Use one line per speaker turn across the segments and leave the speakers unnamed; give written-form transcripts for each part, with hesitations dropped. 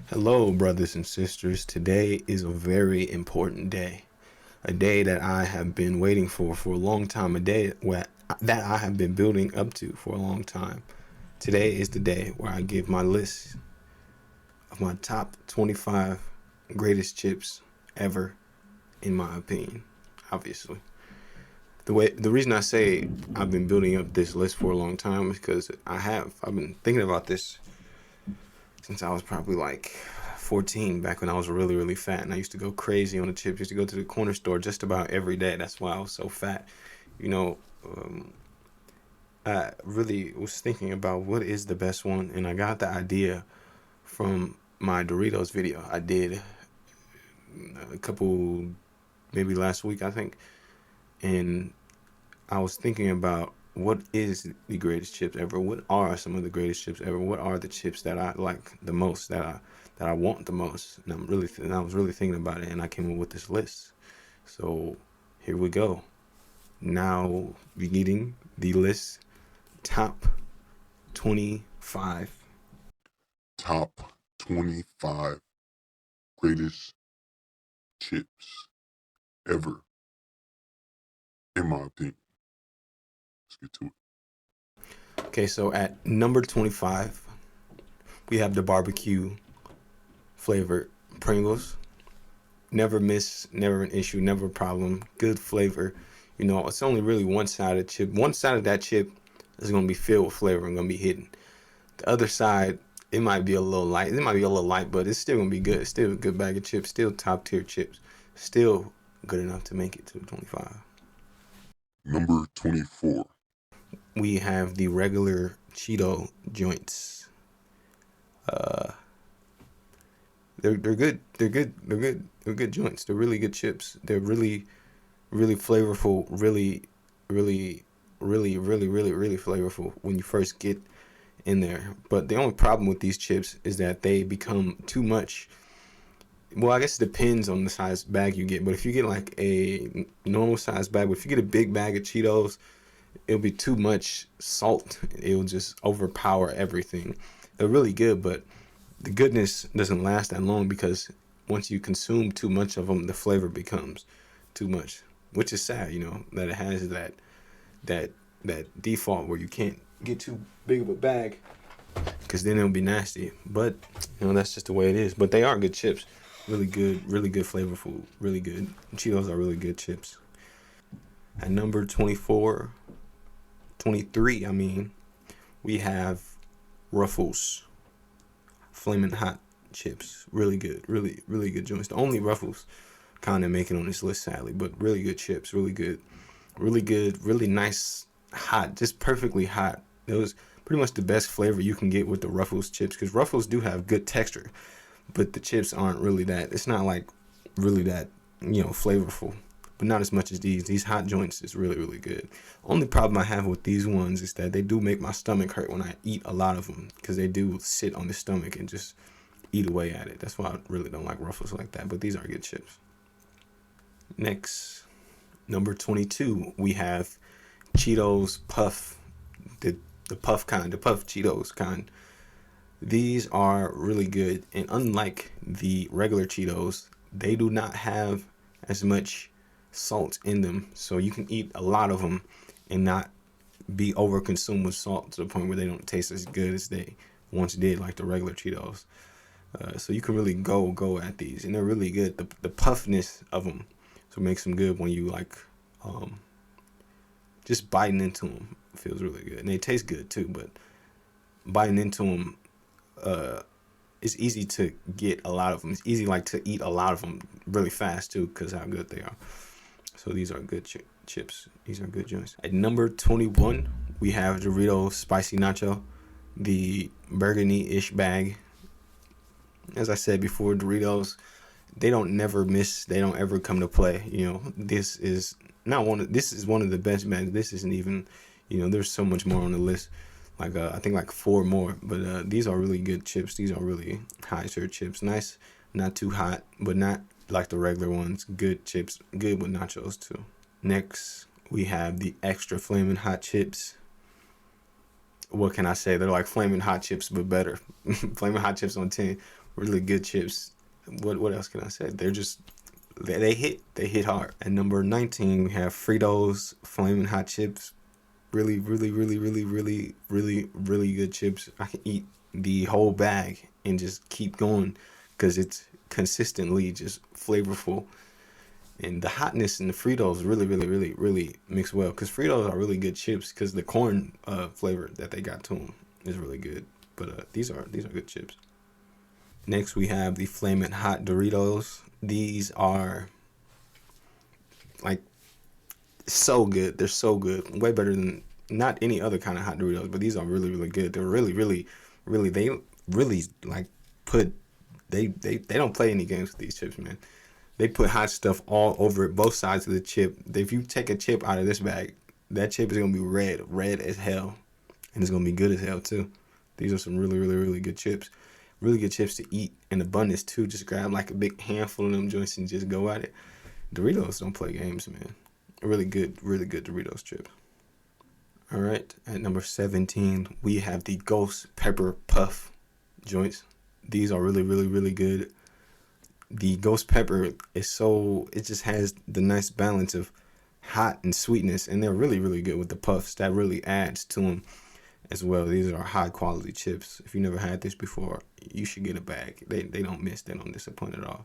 Hello, brothers and sisters. Today is a very important day. A day that I have been waiting for a long time. A day that I have been building up to for a long time. Today is the day where I give my list of my top 25 greatest chips ever, in my opinion. Obviously, the reason I say I've been building up this list for a long time is because I've been thinking about this since I was probably like 14, back when I was really fat, and I used to go crazy on the chips. I used to go to the corner store just about every day. That's why I was so fat. You know, I really was thinking about what is the best one, and I got the idea from my Doritos video I did a couple, maybe last week, I think. And I was thinking about what is the greatest chips ever. What are some of the greatest chips ever? What are the chips that I like the most, that I want the most? And I was really thinking about it, and I came up with this list. So here we go. Now beginning the list, top 25.
Top 25 greatest chips ever, in my opinion. Let's get to it.
Okay, so at number 25, we have the barbecue flavored Pringles. Never miss, never an issue, never a problem. Good flavor. It's only really one side of the chip. One side of that chip is going to be filled with flavor and going to be hidden. The other side, it might be a little light. It might be a little light, but it's still going to be good. It's still a good bag of chips. Still top tier chips. Still good enough to make it to 25.
Number 24.
We have the regular Cheeto joints. They're good. They're good. They're good. They're good joints. They're really good chips. They're really flavorful. Really flavorful when you first get in there. But the only problem with these chips is that they become too much. Well, I guess it depends on the size bag you get. But if you get like a normal size bag, but if you get a big bag of Cheetos, it'll be too much salt. It'll just overpower everything. They're really good, but the goodness doesn't last that long, because once you consume too much of them, the flavor becomes too much, which is sad. That it has that default where you can't get too big of a bag, because then it'll be nasty. But that's just the way it is. But they are good chips, really good flavorful, really good. Cheetos are really good chips. At number 24, 23, I mean, we have Ruffles Flamin' Hot chips. Really good, really good joints. The only Ruffles kind of make it on this list, sadly, but really good chips. Really good, really nice, hot, just perfectly hot. It was pretty much the best flavor you can get with the Ruffles chips, because Ruffles do have good texture, but the chips aren't really that. It's not like really that flavorful, but not as much as these. These hot joints is really good. Only problem I have with these ones is that they do make my stomach hurt when I eat a lot of them, because they do sit on the stomach and just eat away at it. That's why I really don't like Ruffles like that. But these are good chips. Next, number 22, we have Cheetos Puff, the puff kind, the puff Cheetos kind. These are really good, and unlike the regular Cheetos, they do not have as much salt in them, so you can eat a lot of them and not be over consumed with salt to the point where they don't taste as good as they once did, like the regular Cheetos. So you can really go at these, and they're really good. The puffness of them, so it makes them good when you like just biting into them. Feels really good, and they taste good too. But biting into them, it's easy to get a lot of them. It's easy like to eat a lot of them really fast too, because how good they are. So these are good chips. These are good joints. At number 21, we have Doritos Spicy Nacho, the burgundy-ish bag. As I said before, Doritos, they don't never miss. They don't ever come to play. This is not one. This is one of the best bags. This isn't even. There's so much more on the list. Like I think like 4 more. But these are really good chips. These are really high tier chips. Nice, not too hot, but not like the regular ones. Good chips. Good with nachos too. Next, we have the extra flaming hot chips. what can I say? They're like flaming hot chips, but better. Flaming hot chips on 10, really good chips. What else can I say? They're just they hit hard. At number 19, we have Fritos flaming hot chips. Really, really, really, really, really, really, really good chips. I can eat the whole bag and just keep going because it's consistently just flavorful. And the hotness in the Fritos really, really, really, really mix well. Because Fritos are really good chips. Because the corn flavor that they got to them is really good. But these are good chips. Next, we have the Flamin' Hot Doritos. These are like so good. They're so good. Way better than not any other kind of hot Doritos. But these are really, really good. They're really, really, really. They really like put. They don't play any games with these chips, man. They put hot stuff all over it, both sides of the chip. If you take a chip out of this bag, that chip is gonna be red as hell, and it's gonna be good as hell too. These are some really, really, really good chips. Really good chips to eat in abundance too. Just grab like a big handful of them joints and just go at it. Doritos don't play games, man. Really good Doritos chips. All right, at number 17, we have the Ghost Pepper Puff joints. These are really, really, really good. The ghost pepper is it just has the nice balance of hot and sweetness, and they're really, really good with the puffs. That really adds to them as well. These are high quality chips. If you never had this before, you should get a bag. They don't miss. They don't disappoint at all.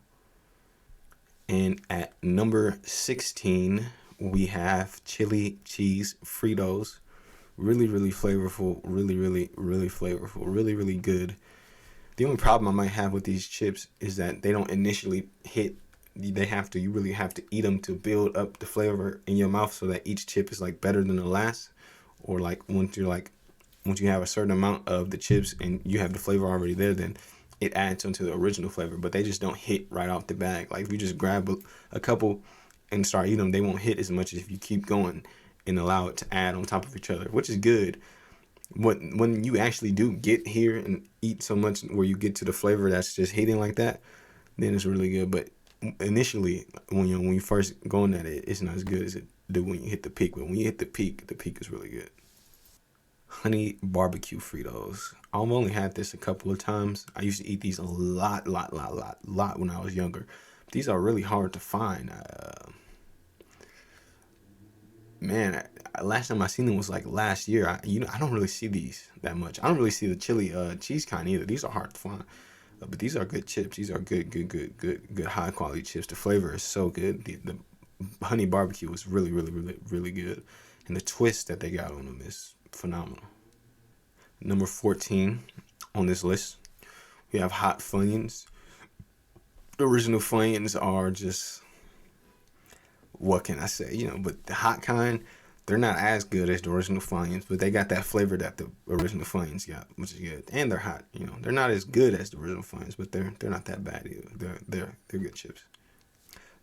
And at number 16, we have chili cheese Fritos. Really, really flavorful. Really, really, really flavorful. Really, really good. The only problem I might have with these chips is that they don't initially hit. You really have to eat them to build up the flavor in your mouth so that each chip is like better than the last. Or like once you have a certain amount of the chips and you have the flavor already there, then it adds onto the original flavor. But they just don't hit right off the bag. Like if you just grab a couple and start eating them, they won't hit as much as if you keep going and allow it to add on top of each other, which is good. When you actually do get here and eat so much where you get to the flavor that's just hitting like that, then it's really good. But initially, when you first going at it, it's not as good as it do when you hit the peak. But when you hit the peak is really good. Honey barbecue Fritos. I've only had this a couple of times. I used to eat these a lot when I was younger. These are really hard to find. Man, last time I seen them was like last year. I don't really see these that much. I don't really see the chili cheese kind either. These are hard to find, but these are good chips. These are good high quality chips. The flavor is so good. The honey barbecue is really, really, really, really good, and the twist that they got on them is phenomenal. Number 14 on this list, we have hot Funyuns. The original Funyuns are just, what can I say? But the hot kind, they're not as good as the original Funyuns, but they got that flavor that the original Funyuns got, which is good. And they're hot. They're not as good as the original Funyuns, but they're not that bad either. They're good chips.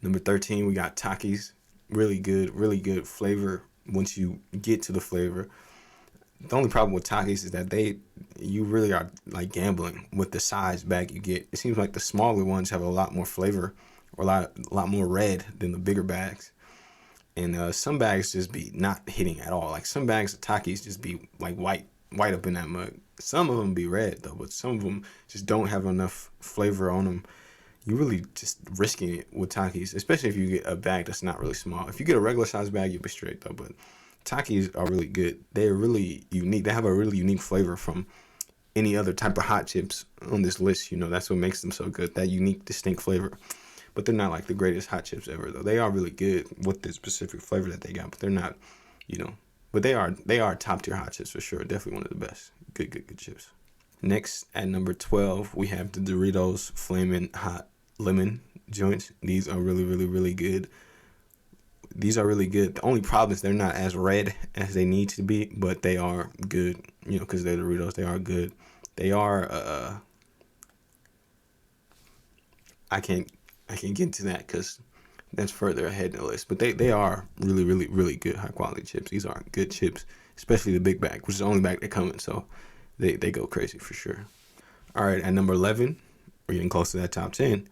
Number 13, we got Takis. Really good flavor once you get to the flavor. The only problem with Takis is that you really are like gambling with the size bag you get. It seems like the smaller ones have a lot more flavor or a lot more red than the bigger bags. And some bags just be not hitting at all. Like some bags of Takis just be like white up in that mug. Some of them be red though, but some of them just don't have enough flavor on them. You really just risking it with Takis, especially if you get a bag that's not really small. If you get a regular size bag, you'll be straight though. But Takis are really good. They're really unique. They have a really unique flavor from any other type of hot chips on this list. That's what makes them so good. That unique, distinct flavor. But they're not like the greatest hot chips ever, though. They are really good with the specific flavor that they got, but they're not, but they are top tier hot chips for sure. Definitely one of the best. Good chips. Next, at number 12, we have the Doritos Flamin' Hot Lemon joints. These are really, really, really good. These are really good. The only problem is they're not as red as they need to be, but they are good, because they're Doritos. They are good. They are, I can't get into that because that's further ahead in the list. But they are really, really, really good high quality chips. These are good chips, especially the big bag, which is the only bag they come in. So they go crazy for sure. All right, at number 11, we're getting close to that top 10.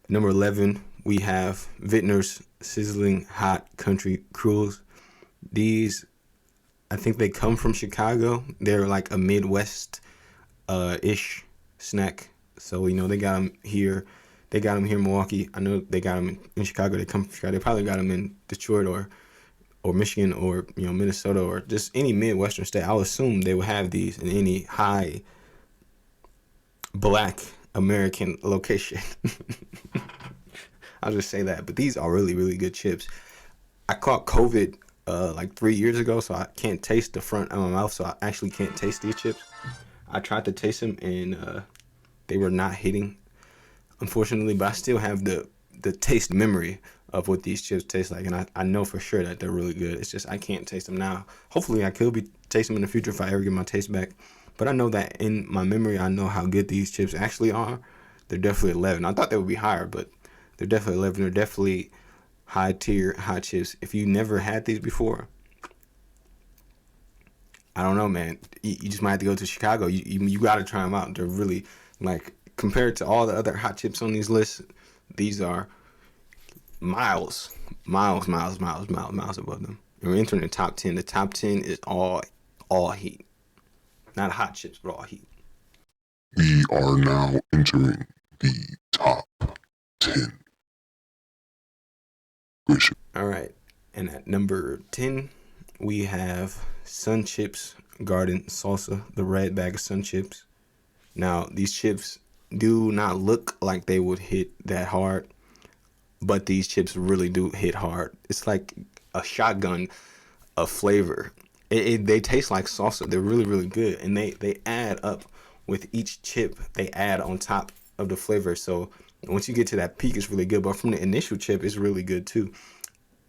Number 11, we have Vintner's Sizzling Hot Country Cruels. These, I think they come from Chicago. They're like a Midwest ish snack. So they got them here. They got them here in Milwaukee. I know they got them in Chicago. They come from Chicago. They probably got them in Detroit or Michigan or Minnesota or just any Midwestern state. I would assume they would have these in any high Black American location. I'll just say that. But these are really, really good chips. I caught COVID like 3 years ago, so I can't taste the front of my mouth, so I actually can't taste these chips. I tried to taste them, and they were not hitting, unfortunately, but I still have the taste memory of what these chips taste like, and I know for sure that they're really good. It's just I can't taste them now. Hopefully, I could be tasting them in the future if I ever get my taste back, but I know that in my memory, I know how good these chips actually are. They're definitely 11. I thought they would be higher, but they're definitely 11. They're definitely high tier, high chips. If you never had these before, I don't know, man. You just might have to go to Chicago. You got to try them out. They're really, like, compared to all the other hot chips on these lists, these are miles above them. And we're entering the top 10. The top 10 is all heat. Not hot chips, but all heat.
We are now entering the top 10.
All right. And at number 10, we have Sun Chips Garden Salsa, the red bag of Sun Chips. Now, these chips do not look like they would hit that hard, but these chips really do hit hard. It's like a shotgun of flavor. They taste like salsa. They're really, really good, and they add up with each chip. They add on top of the flavor. So once you get to that peak, it's really good. But from the initial chip, it's really good too.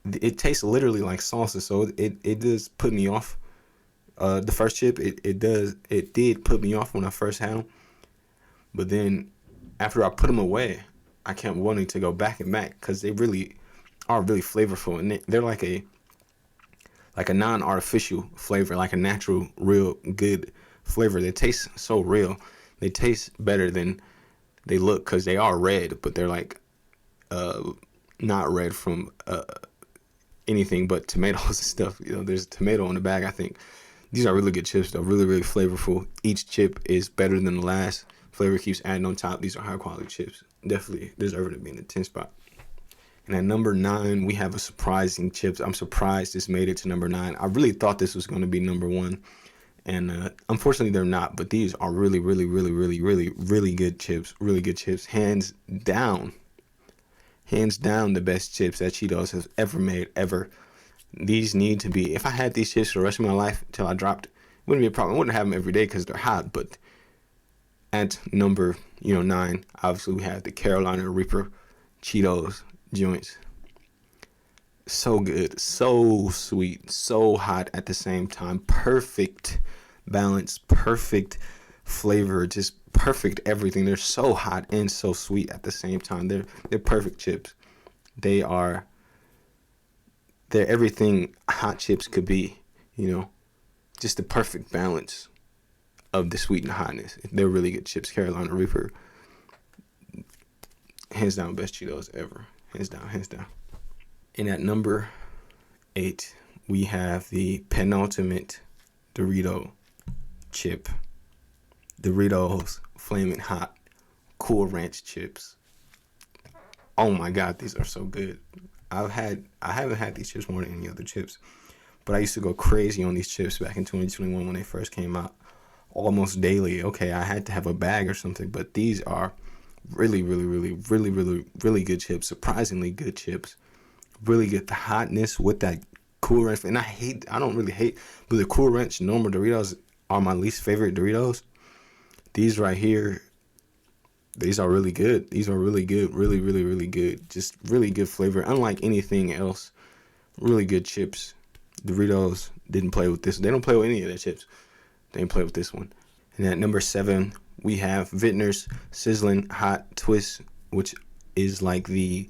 It tastes literally like salsa, so it does put me off. The first chip, it did put me off when I first had them, but then after I put them away, I kept wanting to go back and back because they really are really flavorful, and they're like a non-artificial flavor, like a natural, real good flavor. They taste so real. They taste better than they look because they are red, but they're like not red from anything but tomatoes and stuff. There's tomato in the bag. I think these are really good chips, though. Really, really flavorful. Each chip is better than the last. Flavor keeps adding on top. These are high quality chips. Definitely deserving to be in the 10 spot. And at number 9, we have a surprising chips. I'm surprised this made it to number 9. I really thought this was going to be number 1. And unfortunately, they're not. But these are really, really, really, really, really, really good chips. Really good chips. Hands down, the best chips that Cheetos has ever made, ever. These need to be, if I had these chips for the rest of my life until I dropped, it wouldn't be a problem. I wouldn't have them every day because they're hot. But at number 9, obviously we have the Carolina Reaper Cheetos joints. So good, so sweet, so hot at the same time. Perfect balance, perfect flavor, just perfect everything. They're so hot and so sweet at the same time. They're perfect chips. They're everything hot chips could be, just the perfect balance of the sweet and hotness. They're really good chips. Carolina Reaper, hands down, best Cheetos ever. Hands down. And at number 8, we have the penultimate Dorito chip. Doritos Flamin' Hot Cool Ranch chips. Oh my God, these are so good. I haven't had these chips more than any other chips, but I used to go crazy on these chips back in 2021 when they first came out, almost daily. Okay, I had to have a bag or something, but these are really, really, really, really, really, really good chips. Surprisingly good chips. Really good. The hotness with that Cool Ranch, and I don't really hate, but the Cool Ranch normal Doritos are my least favorite Doritos. These right here, these are really good. These are really good. Really, really, really good. Just really good flavor. Unlike anything else. Really good chips. Doritos didn't play with this. They don't play with any of their chips. They didn't play with this one. And at number 7, we have Vintner's Sizzling Hot Twist, which is like the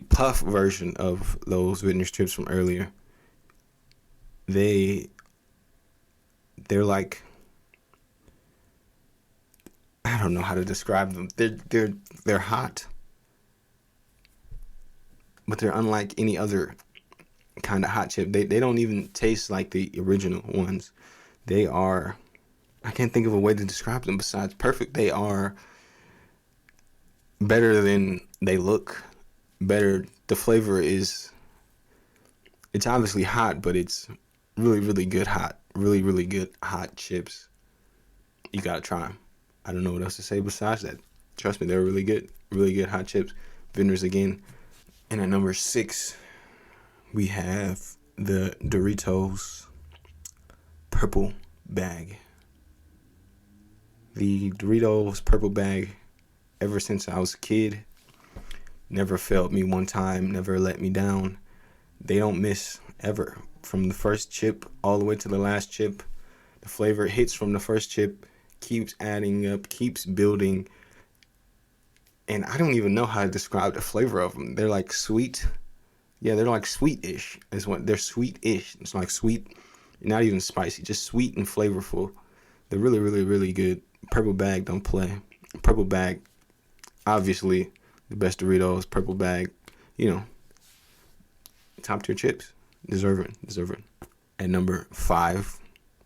puff version of those Vintner's chips from earlier. They're like, I don't know how to describe them. They're hot, but they're unlike any other kind of hot chip. They don't even taste like the original ones. They are, I can't think of a way to describe them besides perfect. They are better than they look. Better. The flavor is, it's obviously hot, but it's really, really good hot. Really, really good hot chips. You gotta try them. I don't know what else to say besides that. Trust me, they're really good. Really good hot chips. Vendors again. And at number 6, we have the Doritos purple bag. The Doritos purple bag, ever since I was a kid, never failed me one time, never let me down. They don't miss ever. From the first chip all the way to the last chip, the flavor hits from the first chip, keeps adding up, keeps building. And I don't even know how to describe the flavor of them. They're like sweet. Yeah, they're like sweet-ish. They're sweet-ish. It's like sweet, not even spicy, just sweet and flavorful. They're really, really, really good. Purple bag, don't play. Purple bag, obviously the best Doritos. Purple bag, top tier chips. Deserving. At number 5,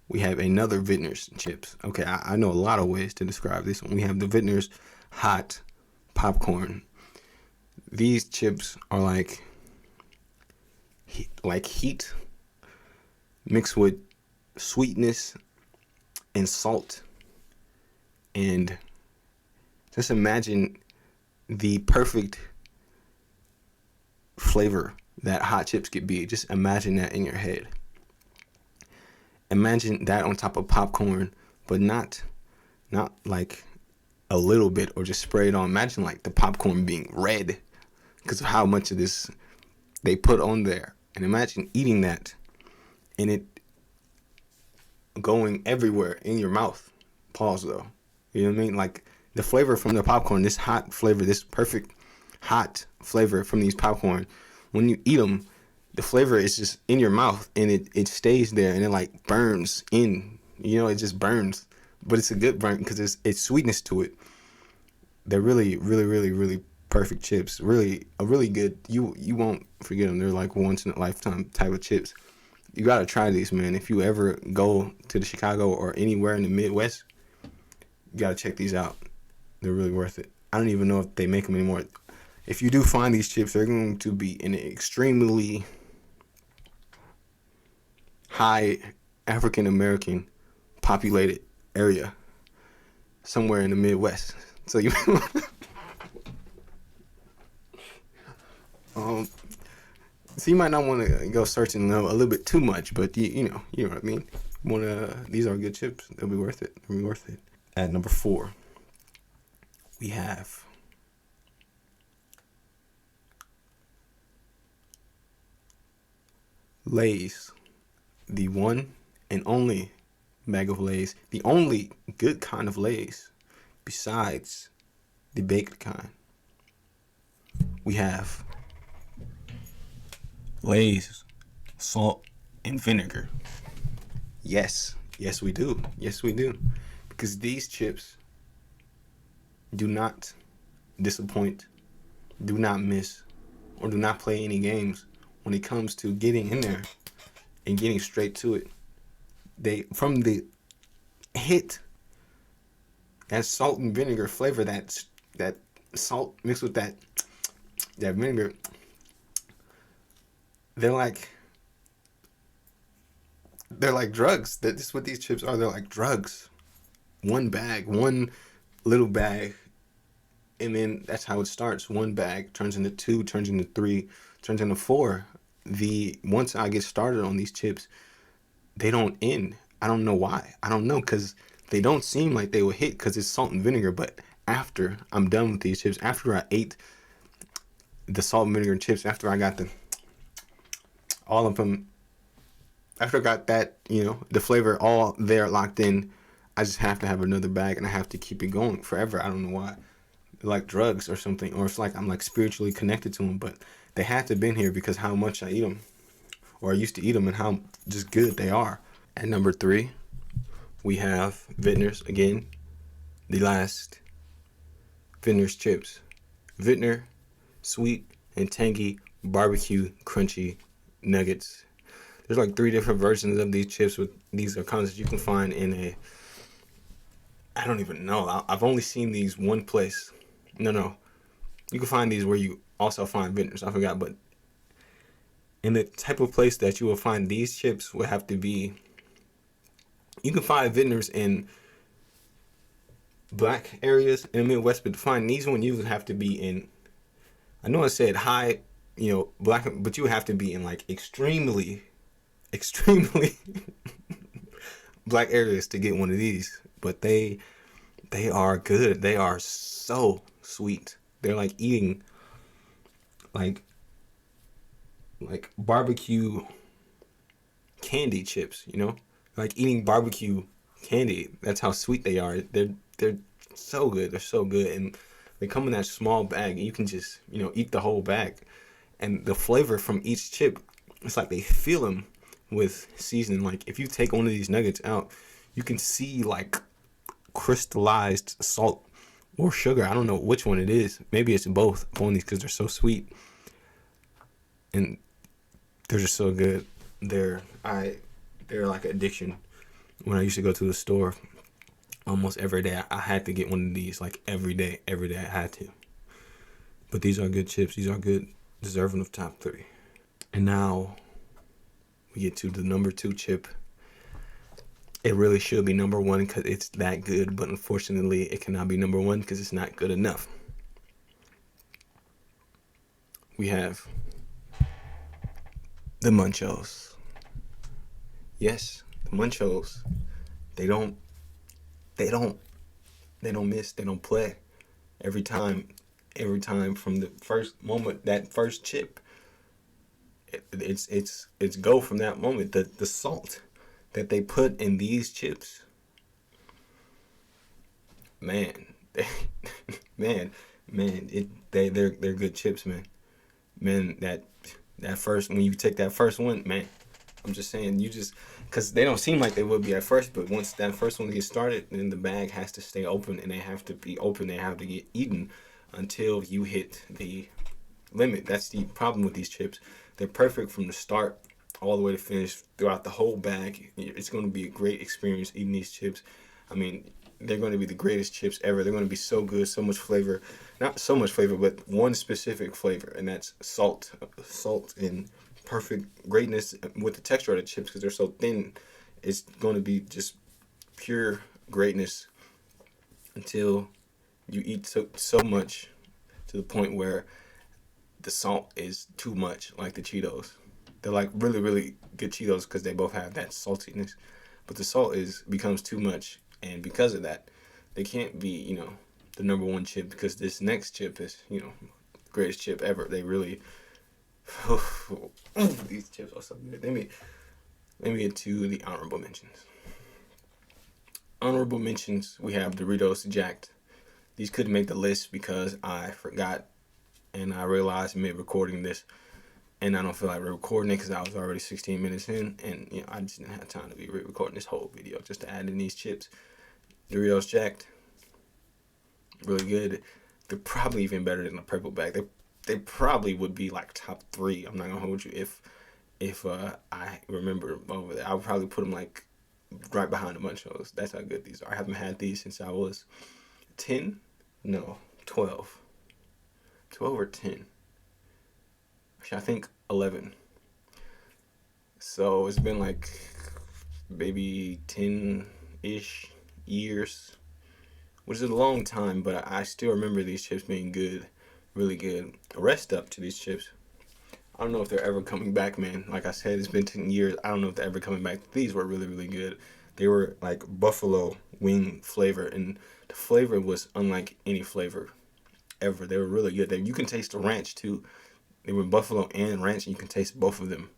we have another Vintners chips. Okay, I know a lot of ways to describe this one. We have the Vintners hot popcorn. These chips are like heat mixed with sweetness and salt. And just imagine the perfect flavor that hot chips could be. Just imagine that in your head. Imagine that on top of popcorn, but not like a little bit or just spray it on. Imagine like the popcorn being red because of how much of this they put on there. And imagine eating that and it going everywhere in your mouth. Pause though. You know what I mean? Like the flavor from the popcorn, this hot flavor, this perfect hot flavor from these popcorn, when you eat them, the flavor is just in your mouth and it stays there and it like burns in. It just burns. But it's a good burn because it's sweetness to it. They're really, really, really, really perfect chips. Really, a really good. You won't forget them. They're like once in a lifetime type of chips. You gotta try these, man. If you ever go to the Chicago or anywhere in the Midwest, you gotta check these out. They're really worth it. I don't even know if they make them anymore. If you do find these chips, they're going to be in an extremely high African American populated area somewhere in the Midwest. So you so you might not want to go searching a little bit too much, but you know what I mean. These are good chips. They'll be worth it. At number 4, we have Lay's, the one and only bag of Lay's, the only good kind of Lay's besides the baked kind. We have Lay's salt and vinegar. Yes, we do. Because these chips do not disappoint, do not miss, or do not play any games when it comes to getting in there and getting straight to it. They, from the hit, that salt and vinegar flavor, that salt mixed with that vinegar, they're like drugs. That's what these chips are. They're like drugs. One bag, one little bag, and then that's how it starts. One bag turns into 2, turns into 3, turns into 4. Once I get started on these chips, they don't end. I don't know why. I don't know, because they don't seem like they will hit because it's salt and vinegar. But after I'm done with these chips, after I ate the salt and vinegar chips, after I got all of them, after I got that, the flavor all there locked in, I just have to have another bag and I have to keep it going forever. I don't know why. They're like drugs or something, or it's like I'm like spiritually connected to them, but they had to have been here because how much I eat them, or I used to eat them, and how just good they are. At number 3, we have Vintners again, the last Vintners chips. Vintner, sweet and tangy, barbecue, crunchy nuggets. There's like 3 different versions of these chips. With these are concepts you can find in a, I don't even know. I've only seen these one place. No, you can find these where you also find vendors. I forgot, but in the type of place that you will find these chips would have to be. You can find vendors in black areas in the Midwest, but to find these one, you would have to be in. I know I said high, black, but you would have to be in like extremely black areas to get one of these. But they are good. They are so sweet. They're like eating like barbecue candy chips, like eating barbecue candy. That's how sweet they are. They're so good. They're so good, and they come in that small bag. You can just eat the whole bag, and the flavor from each chip, it's like they fill them with seasoning. Like if you take one of these nuggets out, you can see like crystallized salt or sugar. I don't know which one it is. Maybe it's both on these because they're so sweet, and they're just so good. They're like an addiction. When I used to go to the store almost every day, I had to get one of these like every day. I had to. But these are good chips. These are good, deserving of top 3. And now we get to the number 2 chip. It really should be number 1 because it's that good, but unfortunately it cannot be number 1 because it's not good enough. We have the Munchos. Yes, the Munchos. They don't miss. They don't play. Every time from the first moment, that first chip, it's go from that moment. The salt that they put in these chips, man, man, they're good chips, man. That first, when you take that first one, man, I'm just saying, because they don't seem like they would be at first, but once that first one gets started, then the bag has to stay open, and they have to be open. They have to get eaten until you hit the limit. That's the problem with these chips. They're perfect from the start all the way to finish throughout the whole bag. It's going to be a great experience eating these chips. I mean, they're going to be the greatest chips ever. They're going to be so good, so much flavor. Not so much flavor, but one specific flavor, and that's salt. Salt and perfect greatness with the texture of the chips because they're so thin. It's going to be just pure greatness until you eat so much to the point where the salt is too much, like the Cheetos. They're like really, really good Cheetos because they both have that saltiness, but the salt becomes too much, and because of that, they can't be the number 1 chip because this next chip is the greatest chip ever. They really these chips are so good. Let me get to the honorable mentions. Honorable mentions, we have Doritos Jacked. These couldn't make the list because I forgot, and I realized mid recording this, and I don't feel like recording it because I was already 16 minutes in, and I just didn't have time to be recording this whole video just to add in these chips. Doritos Jacked, really good. They're probably even better than the purple bag. They probably would be like top 3. I'm not gonna hold you if I remember over there. I would probably put them like right behind the Munchos. That's how good these are. I haven't had these since I was 10. No, 12 or 10. Actually, I think 11. So it's been like maybe 10-ish years, which is a long time, but I still remember these chips being good, really good. Rest up to these chips. I don't know if they're ever coming back, man. Like I said, it's been 10 years. I don't know if they're ever coming back. These were really, really good. They were like buffalo wing flavor, and the flavor was unlike any flavor ever. They were really good. You can taste the ranch too. They were buffalo and ranch, and you can taste both of them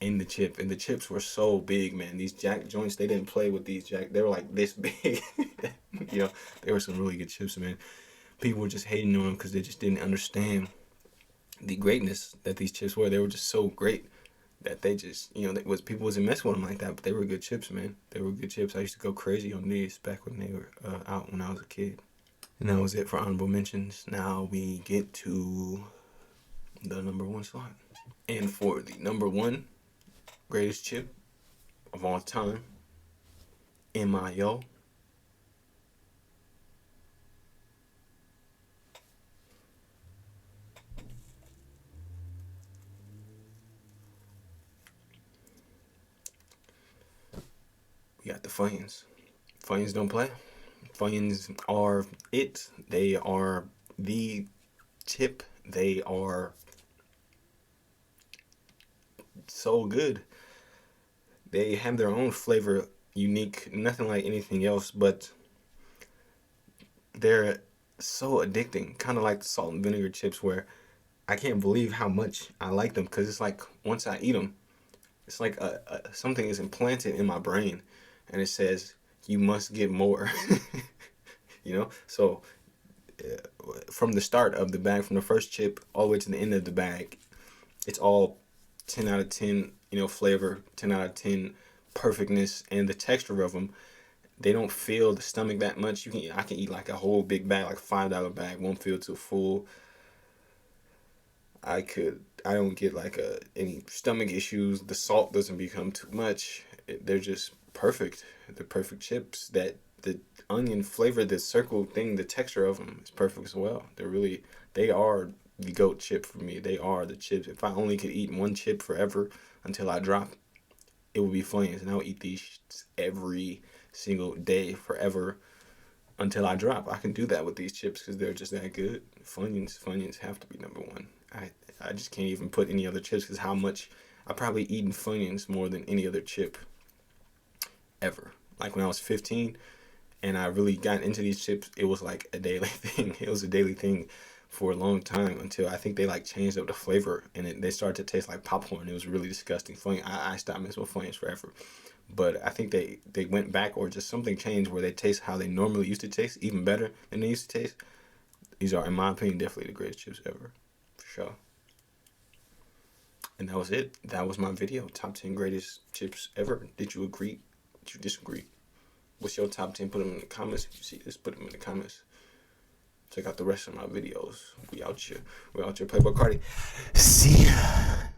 in the chip. And the chips were so big, man. These Jack joints, they didn't play with these Jack. They were like this big. They were some really good chips, man. People were just hating on them because they just didn't understand the greatness that these chips were. They were just so great that they just, people wasn't messing with them like that, but they were good chips, man. They were good chips. I used to go crazy on these back when they were out when I was a kid. And that was it for honorable mentions. Now we get to the number 1 slot. And for the number one greatest chip of all time, MIO. We got the Funyuns. Funyuns don't play. Funyuns are it. They are the chip. They are so good. They have their own flavor, unique, nothing like anything else, but they're so addicting. Kind of like the salt and vinegar chips, where I can't believe how much I like them because it's like once I eat them, it's like something is implanted in my brain, and it says you must get more. So from the start of the bag, from the first chip all the way to the end of the bag, it's all 10 out of 10, flavor, 10 out of 10 perfectness, and the texture of them, they don't fill the stomach that much. I can eat like a whole big bag, like $5 bag, won't feel too full. I don't get like any stomach issues. The salt doesn't become too much. They're just perfect. They're perfect chips. That the onion flavor, the circle thing, the texture of them is perfect as well. They are the goat chip for me. They are the chips. If I only could eat one chip forever until I drop, it would be Funyuns, and I would eat these every single day forever until I drop. I can do that with these chips because they're just that good. Funyuns have to be number one. I just can't even put any other chips because how much I probably eaten Funyuns more than any other chip ever. Like when I was 15 and I really got into these chips, it was like a daily thing. It was a daily thing for a long time until I think they like changed up the flavor and they started to taste like popcorn. It was really disgusting. I stopped messing with Funyuns forever. But I think they went back or just something changed where they taste how they normally used to taste, even better than they used to taste. These are, in my opinion, definitely the greatest chips ever. For sure. And that was it. That was my video. Top 10 greatest chips ever. Did you agree? Did you disagree? What's your top 10? Put them in the comments. If you see this, put them in the comments. Check out the rest of my videos. We out here. We out here. Playboy Cardi. See ya.